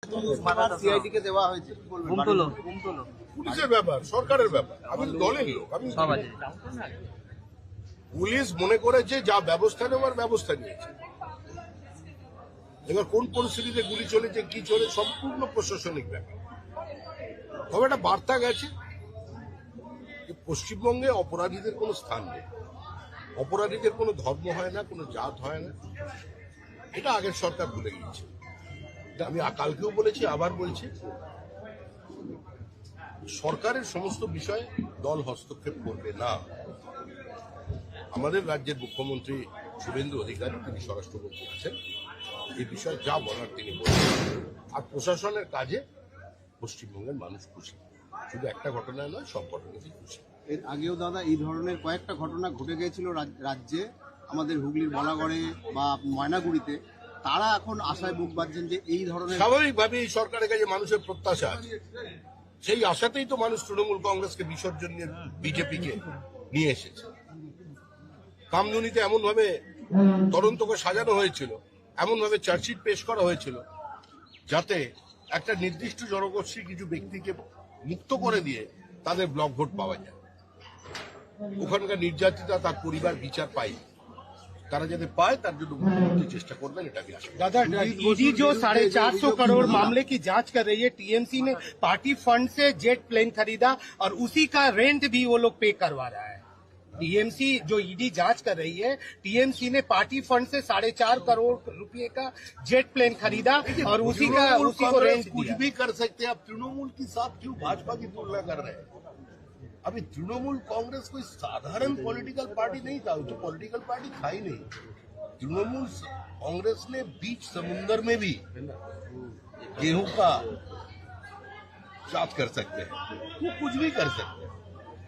সিআইডিকে দেওয়া হয়েছে, কি বলবেন? পুলিশের ব্যাপার, সরকারের ব্যাপার। আমি দলের লোক, আমি পুলিশ মনে করেছে যা ব্যবস্থা নেওয়ার ব্যবস্থা নিয়েছে। এবার কোন পরিস্থিতিতে গুলি চলেছে, কি চলে, সম্পূর্ণ প্রশাসনিক ব্যাপার। তবে একটা বার্তা গেছে যে পশ্চিমবঙ্গে অপরাধীদের কোনো স্থান নেই, অপরাধীদের কোনো ধর্ম হয় না, কোনো জাত হয় না। এটা আগের সরকার ভুলে গিয়েছে। আমি কালকেও বলেছি, আবার বলছি, সরকারের সমস্ত বিষয়ে দল হস্তক্ষেপ করবে না। আমাদের রাজ্যের মুখ্যমন্ত্রী শুভেন্দু অধিকারী, তিনি স্বরাষ্ট্রমন্ত্রী আছেন, এই বিষয়ে যা বলার তিনি বলবেন। আর প্রশাসনের কাজে পশ্চিমবঙ্গের মানুষ খুশি, শুধু একটা ঘটনা নয়, সব ঘটনাতেই খুশি। এর আগেও দাদা এই ধরনের কয়েকটা ঘটনা ঘটে গিয়েছিল রাজ্যে, আমাদের হুগলির বলাগড়ে বা ময়নাগুড়িতে। তারা এখন আশায় বুক বাঁধছেন যে এই ধরনের, স্বাভাবিকভাবে এই সরকারের কাছে মানুষের প্রত্যাশা আছে। সেই আশাতেই তো মানুষ তৃণমূল কংগ্রেসকে বিসর্জন নিয়ে বিজেপিকে নিয়ে এসেছে। কামদুনিতে এমন ভাবে তদন্তকে সাজানো হয়েছিল, এমন ভাবে চার্জশিট পেশ করা হয়েছিল, যাতে একটা নির্দিষ্ট জনগোষ্ঠীর কিছু ব্যক্তিকে মুক্ত করে দিয়ে তাদের ব্লক ভোট পাওয়া যায়। ওখানকার নির্যাতিতা, তার পরিবার বিচার পায়, তারা যাতে পায় তার জন্য মুখ্যমন্ত্রী চেষ্টা করবেন, এটা আমি আশা করি। दादा, ईडी जो 450 करोड़ मामले की जांच कर रही है, टीएमसी ने पार्टी फंड से जेट प्लेन खरीदा और उसी का रेंट भी वो लोग पे करवा रहा है। टीएमसी जो ईडी जांच कर रही है, टीएमसी ने पार्टी फंड से 4.5 करोड़ रुपए का जेट प्लेन खरीदा और उसी को रेंट कुछ दिया। भी कर सकते हैं। आप तृणमूल के साथ क्यों भाजपा की तुलना कर रहे हैं? अभी तृणमूल कांग्रेस कोई साधारण पॉलिटिकल पार्टी नहीं था, जो पॉलिटिकल पार्टी था ही नहीं। तृणमूल कांग्रेस ने बीच समुद्र में भी गेहूं का जांच कर सकते हैं, वो कुछ भी कर सकते हैं।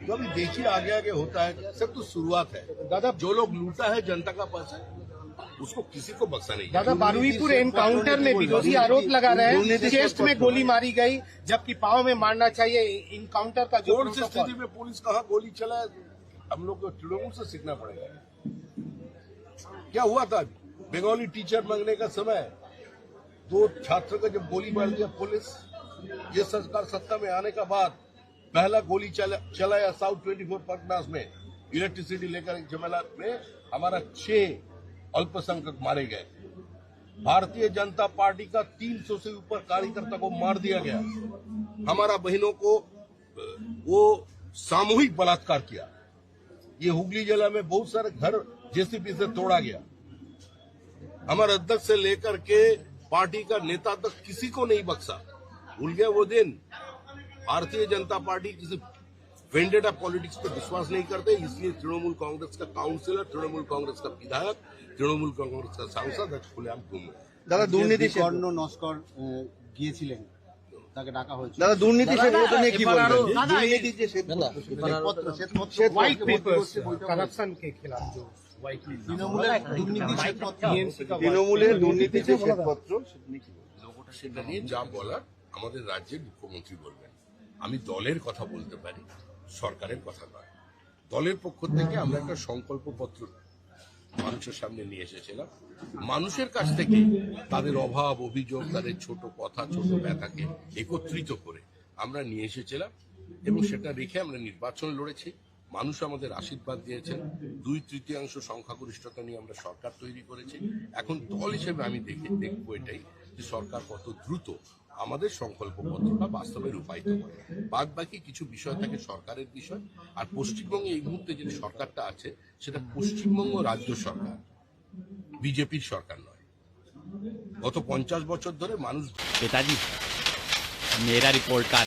तो अभी देखिए आगे आगे होता है, सब तो शुरुआत है। दादा, जो लोग लूटा है जनता का पैसा, उसको किसी को बख्शा नहीं। दादा, बारुईपुर एनकाउंटर में विरोधी आरोप लगा रहे हैं चेस्ट में गोली मारी गई, जबकि पांव में मारना चाहिए। इनकाउंटर का जो कौन सी स्थिति में पुलिस कहाँ गोली चलाए, हम लोग को तृणमूल से सीखना पड़ेगा। क्या हुआ था बंगाली टीचर मांगने का समय, 2 छात्र का जब गोली मार दिया पुलिस, ये सरकार सत्ता में आने का बाद पहला गोली चलाया साउथ 24 परगनास में, इलेक्ट्रिसिटी लेकर एक जमेला में हमारा 6 अल्पसंख्यक मारे गए। भारतीय जनता पार्टी का 300 से ऊपर कार्यकर्ता को मार दिया गया। हमारा बहनों को वो सामूहिक बलात्कार किया। ये हुगली जिला में बहुत सारे घर जेसीबी से तोड़ा गया। हमारे अध्यक्ष से लेकर के पार्टी का नेता तक किसी को नहीं बख्शा। भूल गया वो दिन। भारतीय जनता पार्टी किसी वेंडेटा पॉलिटिक्स पर विश्वास नहीं करते, इसलिए तृणमूल कांग्रेस का काउंसिलर, तृणमूल कांग्रेस का विधायक, तृणमूल कांग्रेस का सांसद खुलेआम घूम रहे। দাদা দুর্নীতি কর্ণ নস্কর গিয়েছিলেন, তাকে ডাকা হয়েছিল। দাদা দুর্নীতি শ্বেতপত্র নিয়ে কি বলবেন? দুর্নীতি যে শ্বেতপত্র व्हाइट पेपर्स करप्शन के खिलाफ जो व्हाइट তৃণমূলের দুর্নীতি শ্বেতপত্র, তৃণমূলের দুর্নীতি যে শ্বেতপত্র, সেটা নিয়ে যা বলার আমাদের রাজ্যের মুখ্যমন্ত্রী বলবেন। আমি দলের কথা বলতে পারি, সরকারের কথা নয়। দলের পক্ষ থেকে আমরা একটা সংকল্পপত্র মানুষের সামনে নিয়ে এসেছিলাম। মানুষের কাছ থেকে তাদের অভাব, অভিযোগ, তাদের ছোট কথা, ছোট ব্যথাকে একত্রিত করে আমরা নিয়ে এসেছিলাম এবং সেটা রেখে আমরা নির্বাচন লড়েছি। মানুষ আমাদের আশীর্বাদ দিয়েছেন। 2/3 সংখ্যাগরিষ্ঠতা নিয়ে আমরা সরকার তৈরি করেছি। এখন দল হিসেবে আমি দেখবো এটাই যে সরকার কত দ্রুত আমাদের সংকল্পপত্রটা বাস্তবে রূপায়িত করে। বাদ বাকি কিছু বিষয় থাকে সরকারের বিষয়। আর পশ্চিমবঙ্গে এই মুহূর্তে যে সরকারটা আছে সেটা পশ্চিমবঙ্গ রাজ্য সরকার, বিজেপির সরকার নয়। গত 50 বছর ধরে মানুষ पिताजी, मेरा रिपोर्ट कार्ड